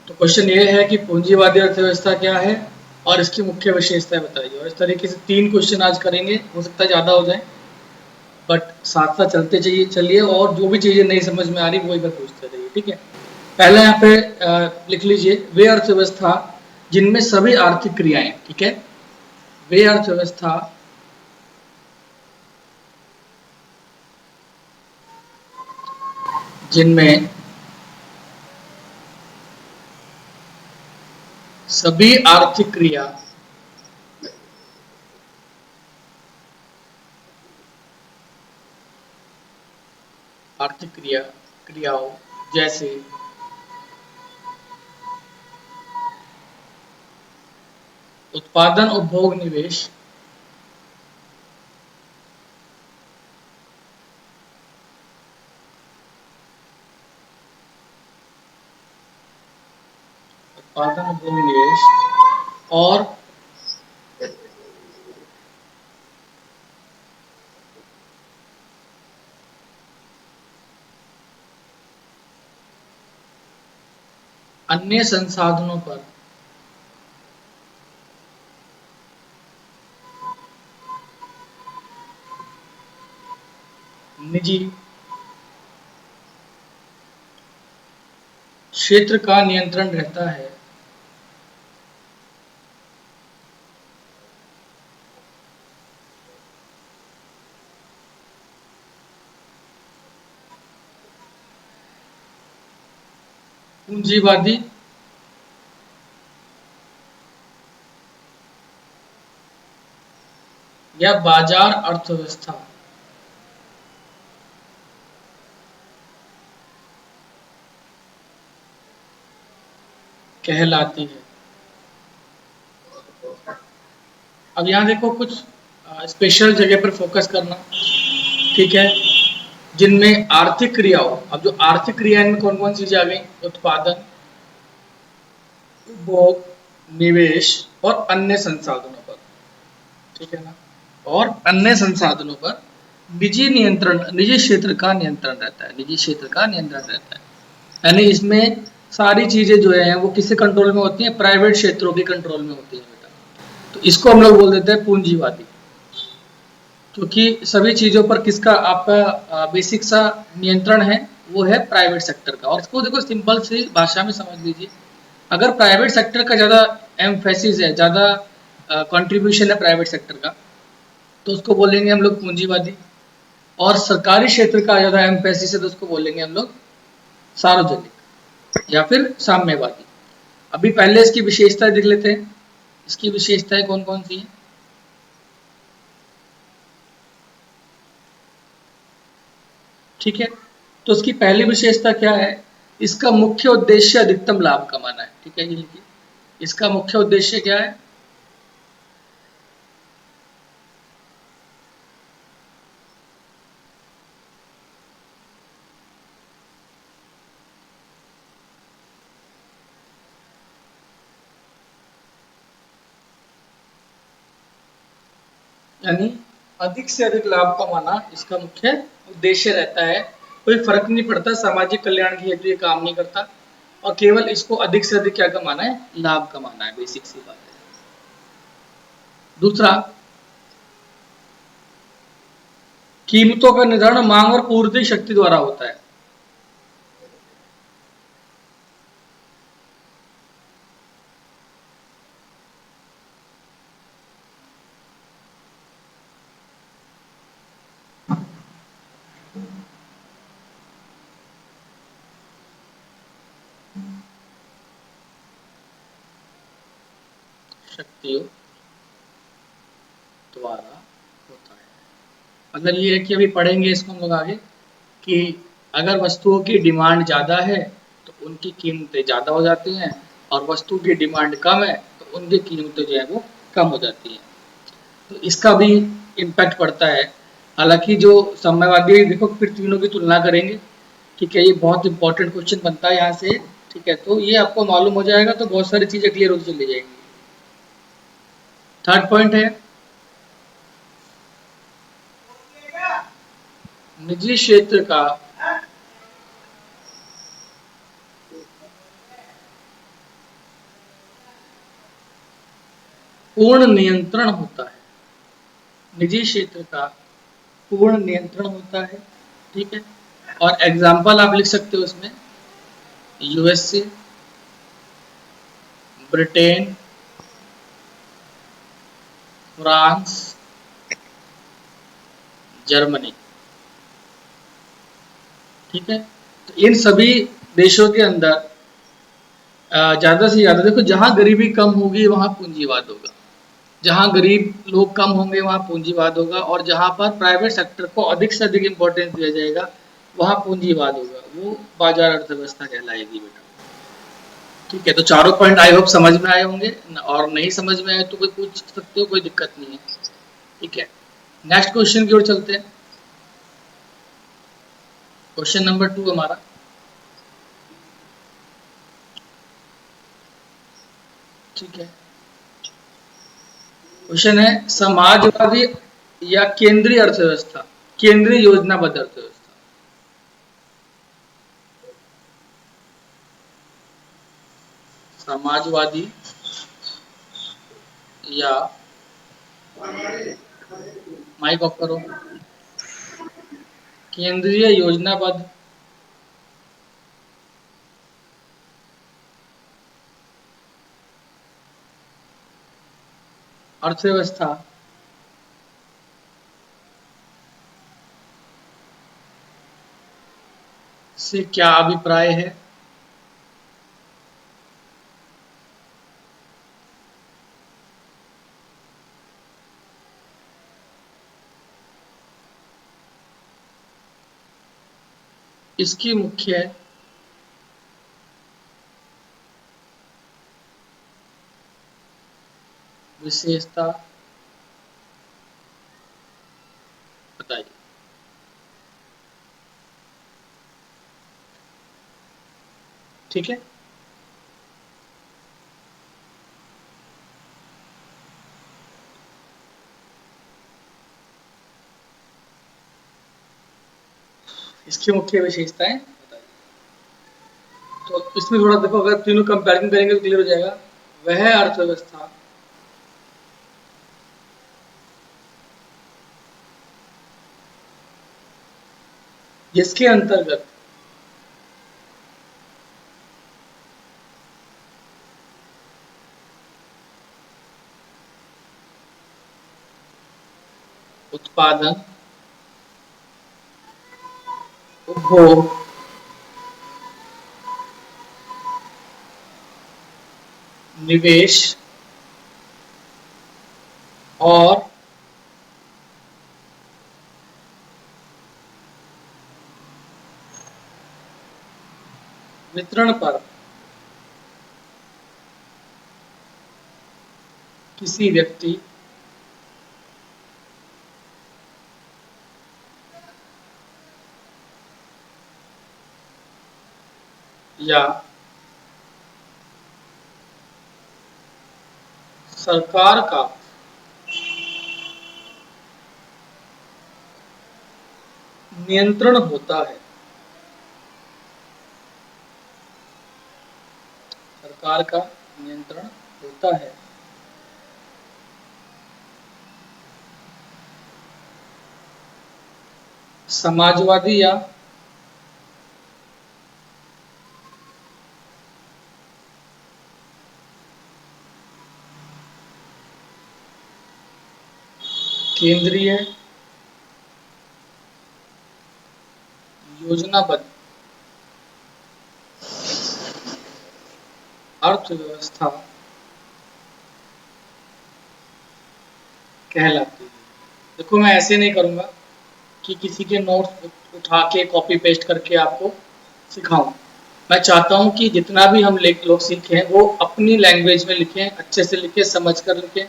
तो क्वेश्चन ये है कि पूंजीवादी अर्थव्यवस्था क्या है और इसकी मुख्य विशेषताएं बताइए। और इस तरीके से 3 क्वेश्चन आज करेंगे, हो सकता है ज़्यादा हो जाए, बट साथ साथ चलते चाहिए चलिए, और जो भी चीज़ें नहीं समझ में आ रही वो एक बार पूछते रहिए, ठीक है। पहले यहाँ पे लिख लीजिए, वे अर्थव्यवस्था जिनमें सभी आर्थिक क्रियाएं, ठीक है, वे अर्थव्यवस्था जिनमें सभी आर्थिक क्रियाओं जैसे उत्पादन, उपभोग, निवेश, उत्पादन, उपभोग, निवेश और अन्य संसाधनों पर निजी क्षेत्र का नियंत्रण रहता है। पूंजीवादी या बाजार अर्थव्यवस्था कहलाती है। अब यहाँ देखो कुछ स्पेशल जगह पर फोकस करना, ठीक है, जिनमें आर्थिक क्रियाओं, अब जो आर्थिक क्रियाएं में कौन कौन सी चीजें आ गई, उत्पादन, उपभोग, निवेश और अन्य संसाधनों पर, ठीक है ना, और अन्य संसाधनों पर निजी क्षेत्र का नियंत्रण रहता है, निजी क्षेत्र का नियंत्रण रहता है। यानी इसमें सारी चीजें जो है वो किसके कंट्रोल में होती हैं, प्राइवेट क्षेत्रों के कंट्रोल में होती है बेटा। तो इसको हम लोग बोल देते हैं पूंजीवादी, क्योंकि सभी चीजों पर किसका आपका बेसिक सा नियंत्रण है, वो है प्राइवेट सेक्टर का। और इसको देखो सिंपल सी भाषा में समझ लीजिए, अगर प्राइवेट सेक्टर का ज़्यादा एम्फेसिस है, ज़्यादा कंट्रीब्यूशन है प्राइवेट सेक्टर का, तो उसको बोलेंगे हम लोग पूंजीवादी। और सरकारी क्षेत्र का ज़्यादा एम्फेसिस है तो उसको बोलेंगे हम लोग सार्वजनिक या फिर साम्यवादी। अभी पहले इसकी विशेषताएं देख लेते हैं, इसकी विशेषताएं कौन कौन सी हैं। ठीक है, तो इसकी पहली विशेषता क्या है, इसका मुख्य उद्देश्य अधिकतम लाभ कमाना है। ठीक है, ये लिखिए, इसका मुख्य उद्देश्य क्या है, यानी अधिक से अधिक लाभ कमाना इसका मुख्य उद्देश्य रहता है। कोई फर्क नहीं पड़ता, सामाजिक कल्याण की हेतु ये काम नहीं करता, और केवल इसको अधिक से अधिक क्या कमाना है, लाभ कमाना है, बेसिक सी बात है। दूसरा, कीमतों का निर्धारण मांग और पूर्ति शक्ति द्वारा होता है। शक्तियों द्वारा होता है, मतलब ये है कि अभी पढ़ेंगे इसको हम लोग आगे, कि अगर वस्तुओं की डिमांड ज़्यादा है तो उनकी कीमतें ज़्यादा हो जाती हैं, और वस्तु की डिमांड कम है तो उनकी कीमतें जो है वो कम हो जाती हैं। तो इसका भी इम्पैक्ट पड़ता है। हालांकि जो साम्यवादी, देखो फिर तीनों की तुलना करेंगे, ठीक है, ये बहुत इंपॉर्टेंट क्वेश्चन बनता है यहाँ से। ठीक है, तो ये आपको मालूम हो जाएगा तो बहुत सारी चीज़ें क्लियर होती चली जाएंगी। थर्ड पॉइंट है, निजी क्षेत्र का पूर्ण नियंत्रण होता है, निजी क्षेत्र का पूर्ण नियंत्रण होता है। ठीक है, और एग्जाम्पल आप लिख सकते हो इसमें, यूएसए, ब्रिटेन, फ्रांस, जर्मनी। ठीक है, तो इन सभी देशों के अंदर ज्यादा से ज्यादा देखो, जहां गरीबी कम होगी वहां पूंजीवाद होगा, जहां गरीब लोग कम होंगे वहां पूंजीवाद होगा, और जहां पर प्राइवेट सेक्टर को अधिक से अधिक इंपॉर्टेंस दिया जाएगा वहां पूंजीवाद होगा, वो बाजार अर्थव्यवस्था कहलाएगी बेटा। ठीक है, तो चारों पॉइंट आई होप समझ में आए होंगे, और नहीं समझ में आए तो कोई पूछ सकते हो, कोई दिक्कत नहीं है। ठीक है, नेक्स्ट क्वेश्चन की ओर चलते हैं। क्वेश्चन नंबर 2 हमारा, ठीक है, क्वेश्चन है समाजवादी या केंद्रीय अर्थव्यवस्था, केंद्रीय योजनाबद्ध अर्थव्यवस्था। समाजवादी या, माइक ऑफ करो, केंद्रीय योजनाबद्ध अर्थव्यवस्था से क्या अभिप्राय है? इसकी मुख्य विशेषता बताइए। ठीक है, इसकी मुख्य विशेषताएं बताइए। तो इसमें थोड़ा देखो, अगर तीनों कंपैरिजन करेंगे तो क्लियर हो जाएगा। वह अर्थव्यवस्था जिसके अंतर्गत उत्पादन, उपभोग, निवेश और वितरण पर किसी व्यक्ति या सरकार का नियंत्रण होता है। सरकार का नियंत्रण होता है। समाजवादी या केंद्रीय योजनाबद्ध अर्थव्यवस्था कहलाती है। देखो, मैं ऐसे नहीं करूंगा कि किसी के नोट्स उठा के कॉपी पेस्ट करके आपको सिखाऊं। मैं चाहता हूं कि जितना भी हम लोग सीखें वो अपनी लैंग्वेज में लिखें, अच्छे से लिखें, समझ कर लिखें।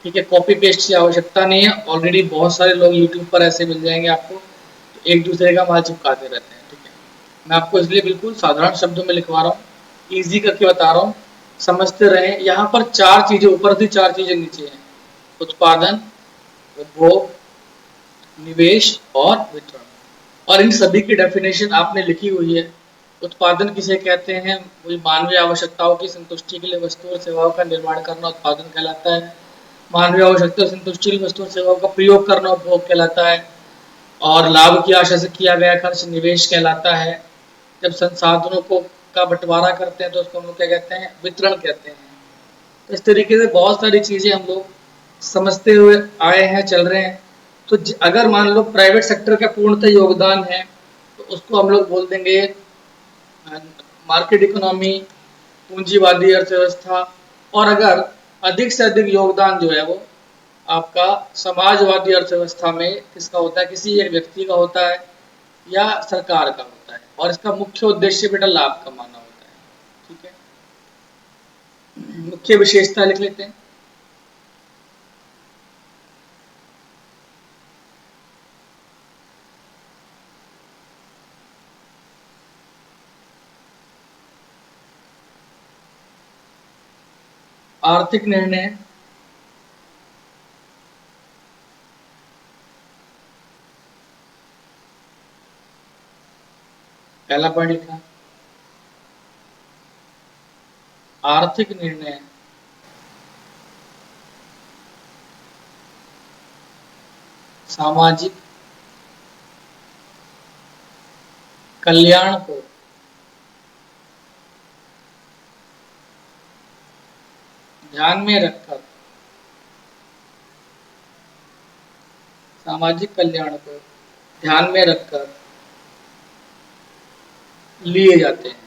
ठीक है, कॉपी पेस्ट की आवश्यकता नहीं है, ऑलरेडी बहुत सारे लोग यूट्यूब पर ऐसे मिल जाएंगे आपको, तो एक दूसरे का माल चिपकाते रहते हैं। ठीक है, मैं आपको इसलिए बिल्कुल साधारण शब्दों में लिखवा रहा हूँ, ईजी करके बता रहा हूँ, समझते रहें। यहाँ पर 4 चीजें ऊपर थी, 4 चीजें नीचे हैं: उत्पादन, उपभोग, निवेश और वितरण। और इन सभी की डेफिनेशन आपने लिखी हुई है। उत्पादन किसे कहते हैं? वही मानवीय आवश्यकताओं की संतुष्टि के लिए वस्तु और सेवाओं का निर्माण करना उत्पादन कहलाता है। मानवीय आवश्यकता संतुष्टि वस्तु और सेवाओं का प्रयोग करना उपभोग कहलाता है। और लाभ की आशा से किया गया खर्च निवेश कहलाता है। जब संसाधनों को का बंटवारा करते हैं तो उसको हम लोग क्या कहते हैं, वितरण कहते हैं। तो इस तरीके से बहुत सारी चीजें हम लोग समझते हुए आए हैं, चल रहे हैं। तो अगर मान लो प्राइवेट सेक्टर का पूर्णतः योगदान है तो उसको हम लोग बोल देंगे मार्केट इकोनॉमी, पूंजीवादी अर्थव्यवस्था। और अगर अधिक से अधिक योगदान जो है वो आपका समाजवादी अर्थव्यवस्था में किसका होता है, किसी एक व्यक्ति का होता है या सरकार का होता है। और इसका मुख्य उद्देश्य बेटा लाभ कमाना होता है। ठीक है, मुख्य विशेषता लिख लेते हैं। आर्थिक निर्णय पहला पॉइंट लिखा, आर्थिक निर्णय सामाजिक कल्याण को ध्यान में रखकर, सामाजिक कल्याण को ध्यान में रखकर लिए जाते हैं।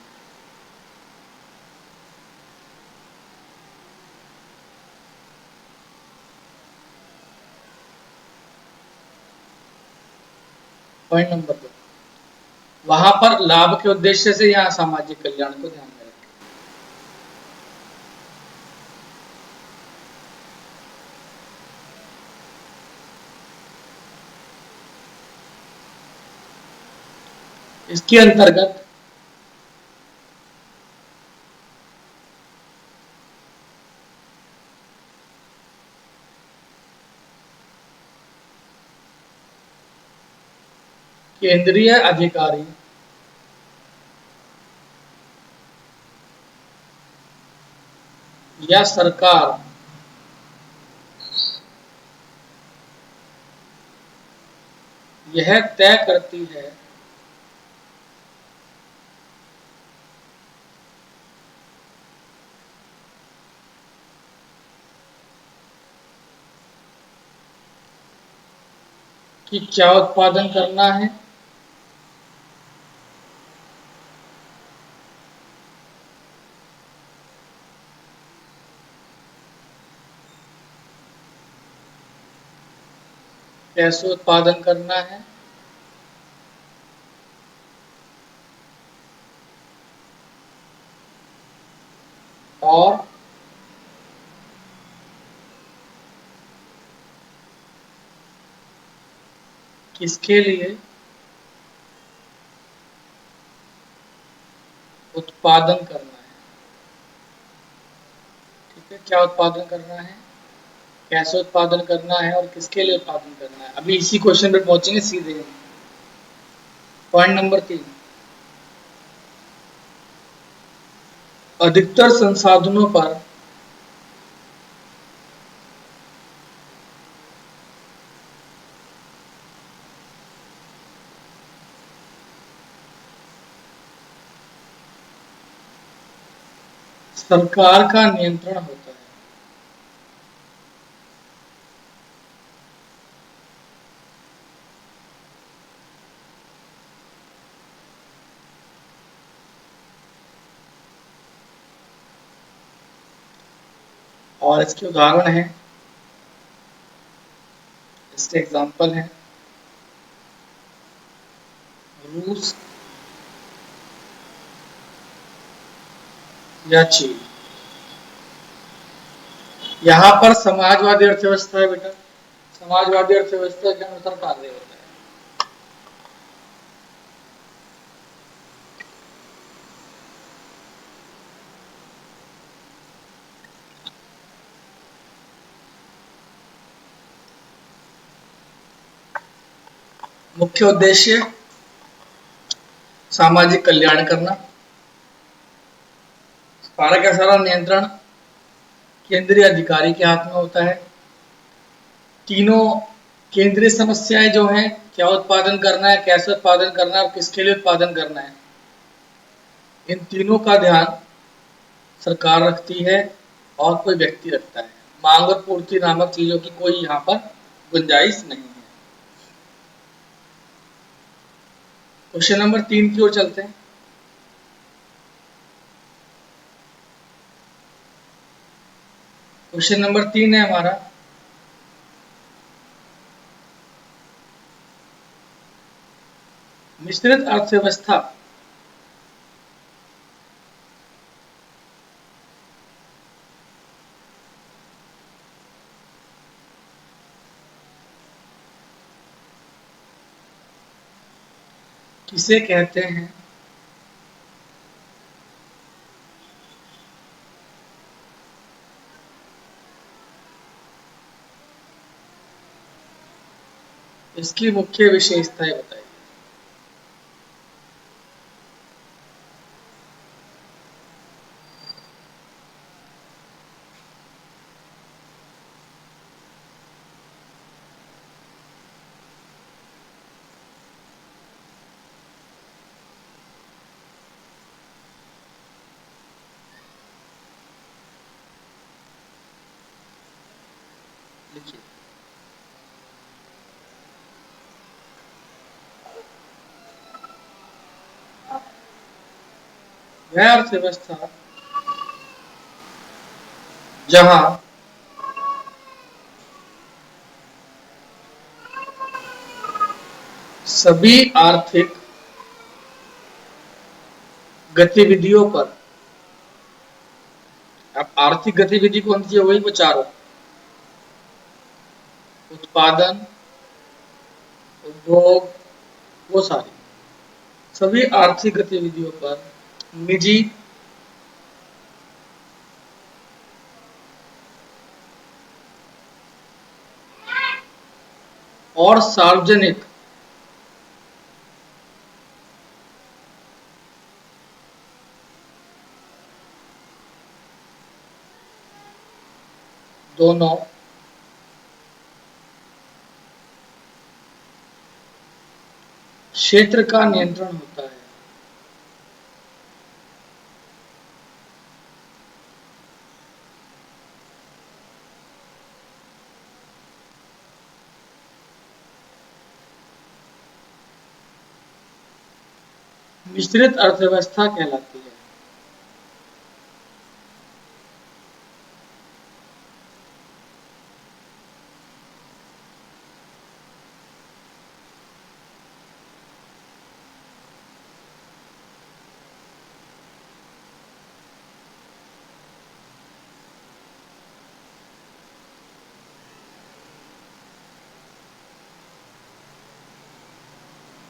पॉइंट नंबर 2, वहां पर लाभ के उद्देश्य से यहाँ सामाजिक कल्याण को ध्यान में रखें। इसके अंतर्गत केंद्रीय अधिकारी या सरकार यह तय करती है कि क्या उत्पादन करना है कैसे उत्पादन करना है और किसके लिए उत्पादन करना है। ठीक है, क्या उत्पादन करना है, कैसे उत्पादन करना है और किसके लिए उत्पादन करना है। अभी इसी क्वेश्चन पे पहुंचेंगे सीधे। पॉइंट नंबर 3, अधिकतर संसाधनों पर सरकार का नियंत्रण होता है। और इसके उदाहरण हैं, इसके एग्जाम्पल हैं रूस या चीन। यहाँ पर समाजवादी अर्थव्यवस्था है बेटा, समाजवादी अर्थव्यवस्था के अनुसार कार्य होता है। मुख्य उद्देश्य सामाजिक कल्याण करना, सारा का सारा नियंत्रण केंद्रीय अधिकारी के हाथ में होता है। तीनों केंद्रीय समस्याएं जो हैं, क्या उत्पादन करना है, कैसे उत्पादन करना है और किसके लिए उत्पादन करना है, इन तीनों का ध्यान सरकार रखती है और कोई व्यक्ति रखता है। मांग और पूर्ति नामक चीजों की कोई यहाँ पर गुंजाइश नहीं है। क्वेश्चन नंबर 3 की ओर चलते हैं। क्वेश्चन नंबर 3 है हमारा, मिश्रित अर्थव्यवस्था किसे कहते हैं? इसकी मुख्य विशेषताएं बताइए। लिखिए। वह अर्थव्यवस्था जहां सभी आर्थिक गतिविधियों पर, अब आर्थिक गतिविधि कौन सी है? वही वो चारों, उत्पादन, उद्योग, वो सारी सभी आर्थिक गतिविधियों पर निजी और सार्वजनिक दोनों क्षेत्र का नियंत्रण होता है। मिश्रित अर्थव्यवस्था कहलाती है।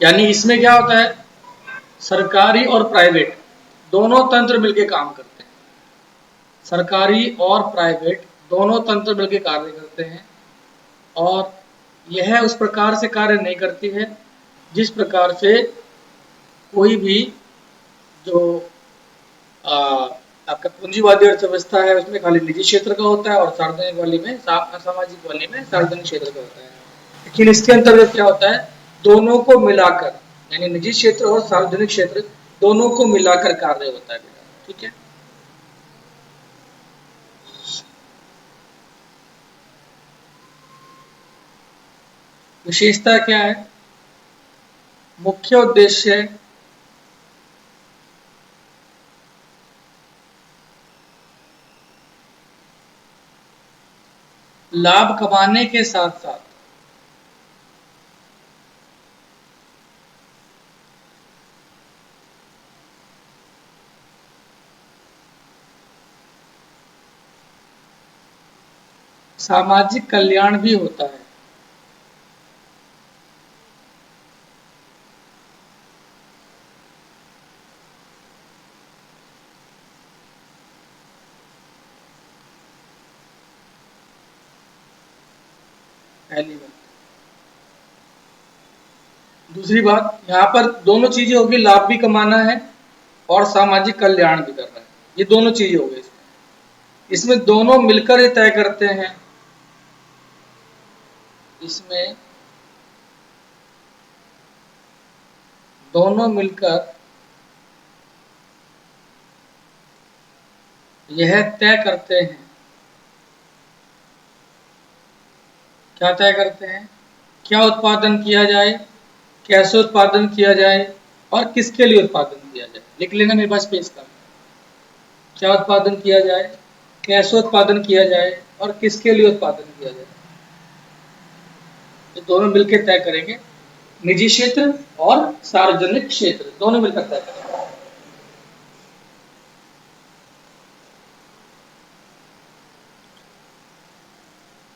यानी इसमें क्या होता है, सरकारी और प्राइवेट दोनों तंत्र मिलकर काम करते हैं। सरकारी और प्राइवेट दोनों तंत्र मिलकर कार्य करते हैं और यह उस प्रकार से कार्य नहीं करती है जिस प्रकार से कोई भी जो आ, आपका पूंजीवादी अर्थव्यवस्था है उसमें खाली निजी क्षेत्र का होता है और सार्वजनिक वाली में, सामाजिक वाली में सार्वजनिक क्षेत्र का होता है। लेकिन इसके अंतर्गत क्या होता है, दोनों को मिलाकर, यानी निजी क्षेत्र और सार्वजनिक क्षेत्र दोनों को मिलाकर कार्य होता है बेटा। ठीक है, विशेषता क्या है? मुख्य उद्देश्य लाभ कमाने के साथ साथ सामाजिक कल्याण भी होता है। पहली बात। दूसरी बात, यहाँ पर दोनों चीजें होगी, लाभ भी कमाना है और सामाजिक कल्याण भी करना है, ये दोनों चीजें हो गई। इसमें दोनों मिलकर ये तय करते हैं इसमें दोनों मिलकर यह तय करते हैं, क्या तय करते हैं, क्या उत्पादन किया जाए, कैसे उत्पादन किया जाए और किसके लिए उत्पादन किया जाए। लिख लेना मेरे पास पेज का, क्या उत्पादन किया जाए, कैसे उत्पादन किया जाए और किसके लिए उत्पादन किया जाए। ये दोनों मिलकर तय करेंगे, निजी क्षेत्र और सार्वजनिक क्षेत्र दोनों मिलकर तय करेंगे।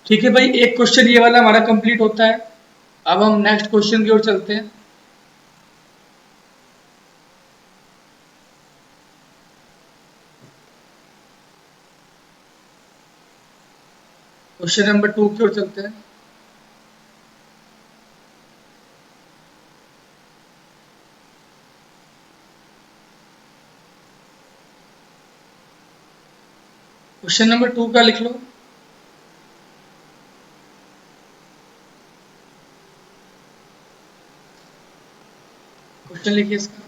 ठीक है भाई, एक क्वेश्चन ये वाला हमारा कंप्लीट होता है। अब हम नेक्स्ट क्वेश्चन की ओर चलते हैं। क्वेश्चन नंबर 2 की ओर चलते हैं। क्वेश्चन नंबर 2 का लिख लो। क्वेश्चन लिखिए इसका।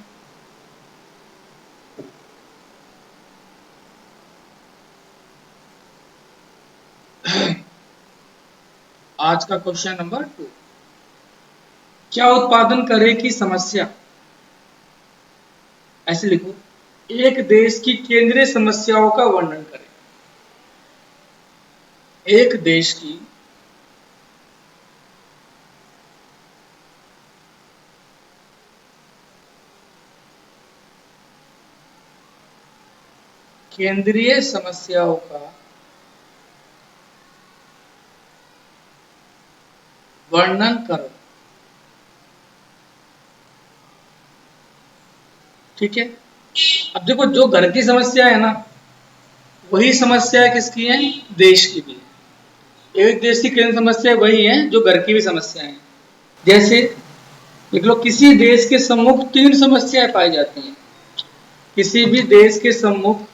आज का क्वेश्चन नंबर 2, क्या उत्पादन करे की समस्या, ऐसे लिखो, एक देश की केंद्रीय समस्याओं का वर्णन करें। एक देश की केंद्रीय समस्याओं का वर्णन करो। ठीक है, अब देखो जो घर की समस्या है ना, वही समस्या किसकी है, देश की भी है। एक देश की केंद्र समस्या वही है जो घर की भी समस्या है। जैसे देख लो, किसी देश के सम्मुख 3 समस्याएं पाई जाती हैं। किसी भी देश के सम्मुख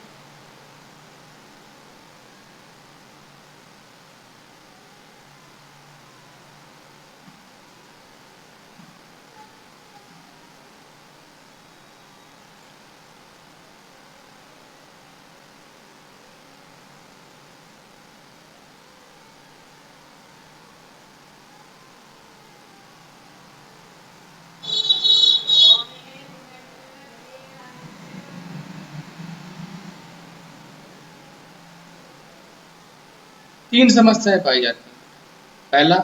तीन समस्याएं पाई जाती हैं। पहला,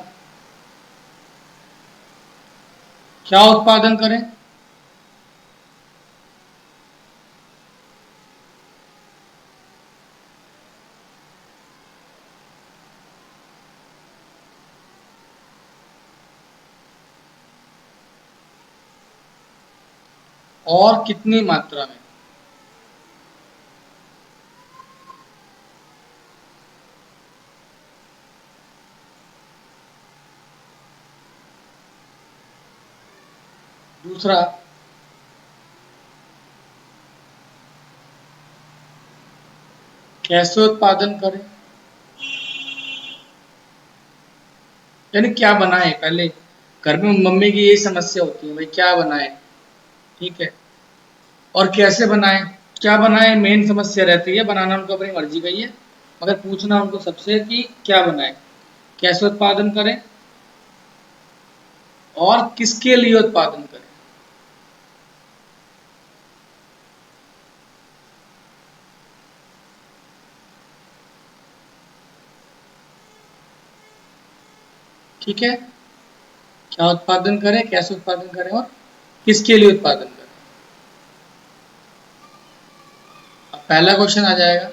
क्या उत्पादन करें, और कितनी मात्रा में। दूसरा, कैसे उत्पादन करें, यानी क्या बनाए। पहले घर में मम्मी की यही समस्या होती है, भाई क्या बनाए, ठीक है, और कैसे बनाए। क्या बनाए मेन समस्या रहती है, बनाना उनको अपनी मर्जी का ही है, मगर पूछना उनको सबसे कि क्या बनाए, कैसे उत्पादन करें और किसके लिए उत्पादन करें। ठीक है, क्या उत्पादन करें, कैसे उत्पादन करें और किसके लिए उत्पादन करें। अब पहला क्वेश्चन आ जाएगा,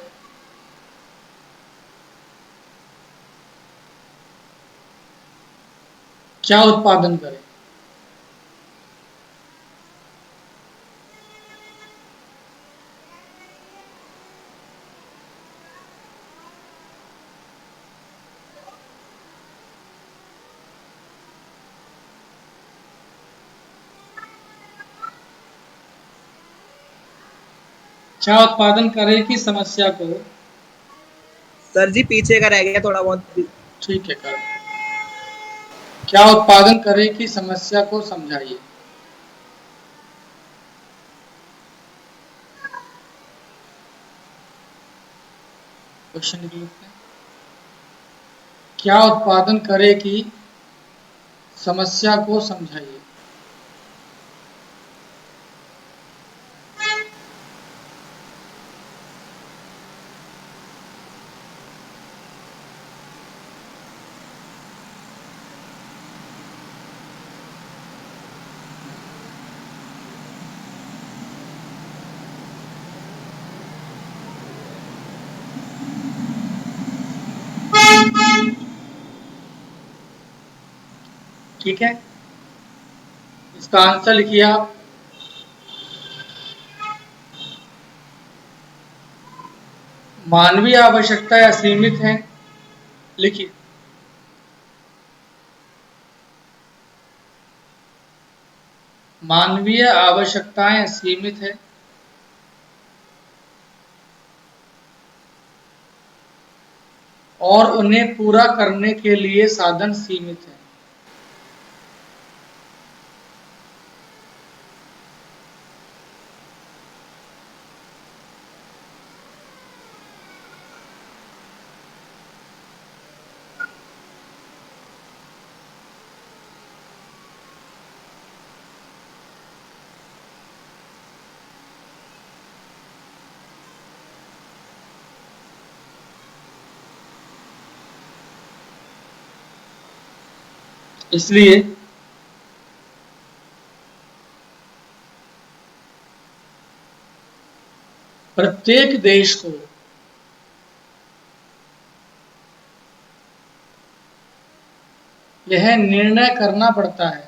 क्या उत्पादन करें। क्या उत्पादन करें की समस्या को, सर जी पीछे का रह गया थोड़ा बहुत। ठीक है कर, क्या उत्पादन करे कि समस्या को समझाइए। क्वेश्चन लिख लेते हैं। क्या उत्पादन करे कि समस्या को समझाइए। ठीक है, इसका आंसर लिखिए आप। मानवीय आवश्यकताएं असीमित हैं। लिखिए। मानवीय आवश्यकताएं असीमित है और उन्हें पूरा करने के लिए साधन सीमित हैं। इसलिए प्रत्येक देश को यह निर्णय करना पड़ता है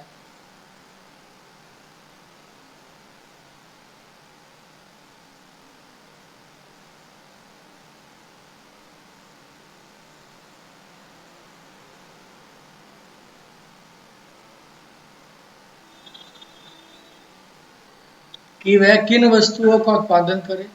कि वह किन वस्तुओं का उत्पादन करे।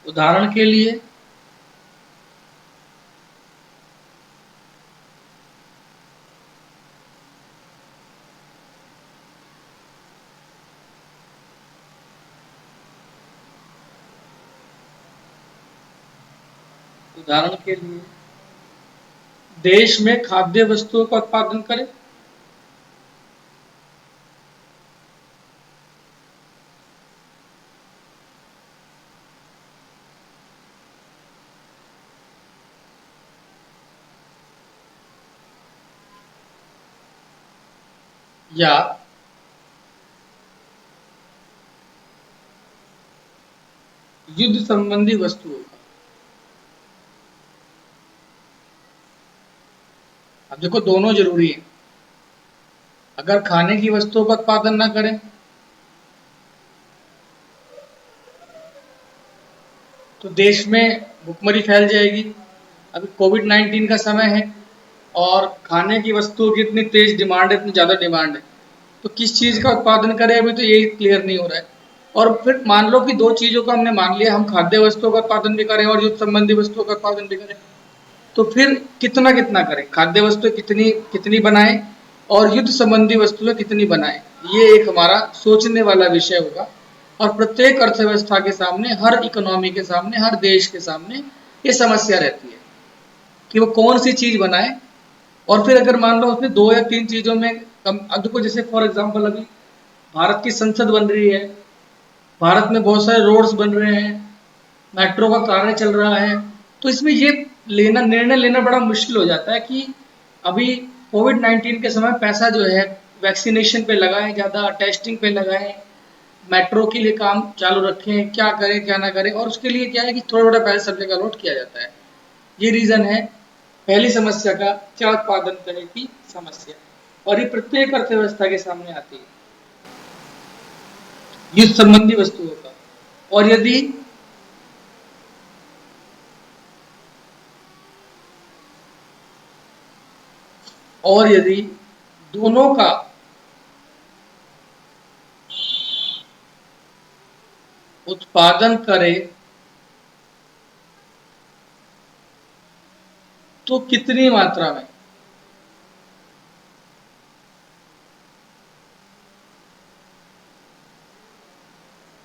उदाहरण के लिए उदाहरण के लिए देश में खाद्य वस्तुओं का उत्पादन करे। या युद्ध संबंधी वस्तुओं का। अब देखो दोनों जरूरी है। अगर खाने की वस्तुओं का उत्पादन ना करें तो देश में भुखमरी फैल जाएगी। अभी कोविड-19 का समय है और खाने की वस्तुओं की इतनी तेज डिमांड है, इतनी ज़्यादा डिमांड है, तो किस चीज़ का उत्पादन करें अभी तो यही क्लियर नहीं हो रहा है। और फिर मान लो कि दो चीज़ों को हमने मान लिया, हम खाद्य वस्तुओं का उत्पादन भी करें और युद्ध संबंधी वस्तुओं का उत्पादन भी करें, तो फिर कितना कितना करें, खाद्य वस्तुएं कितनी कितनी बनाएं और युद्ध संबंधी वस्तुएं कितनी बनाएं, ये एक हमारा सोचने वाला विषय होगा। और प्रत्येक अर्थव्यवस्था के सामने, हर इकोनॉमी के सामने, हर देश के सामने ये समस्या रहती है कि वो कौन सी चीज बनाए। और फिर अगर मान लो उसमें दो या तीन चीजों में कम, अब देखो जैसे फॉर एग्जांपल अभी भारत की संसद बन रही है, भारत में बहुत सारे रोड्स बन रहे हैं, मेट्रो का कार्य चल रहा है, तो इसमें ये लेना निर्णय लेना बड़ा मुश्किल हो जाता है कि अभी कोविड-19 के समय पैसा जो है वैक्सीनेशन पे लगाएं, ज़्यादा टेस्टिंग पे लगाएं, मेट्रो के लिए काम चालू रखें, क्या करें क्या ना करें। और उसके लिए क्या है कि थोड़ा थोड़ा पैसा सब जगह अलॉट किया जाता है। ये रीज़न है पहली समस्या का, क्या उत्पादन करें की समस्या, और ये प्रत्येक अर्थव्यवस्था के सामने आती है युद्ध संबंधी वस्तुओं का। और यदि और यदि दोनों का उत्पादन करे तो कितनी मात्रा में।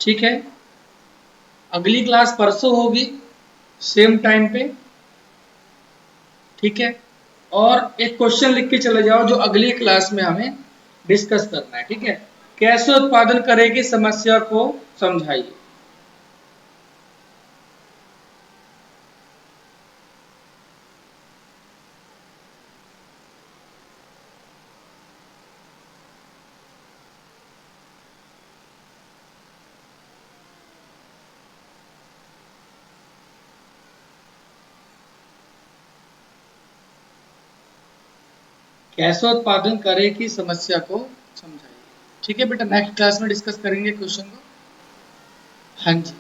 ठीक है, अगली क्लास परसों होगी सेम टाइम पे। ठीक है, और एक क्वेश्चन लिख के चले जाओ जो अगली क्लास में हमें डिस्कस करना है। ठीक है, कैसे उत्पादन करेगी समस्या को समझाइए। कैसे उत्पादन करेगी समस्या को समझाइए। ठीक है बेटा, नेक्स्ट क्लास में डिस्कस करेंगे क्वेश्चन को। हाँ जी।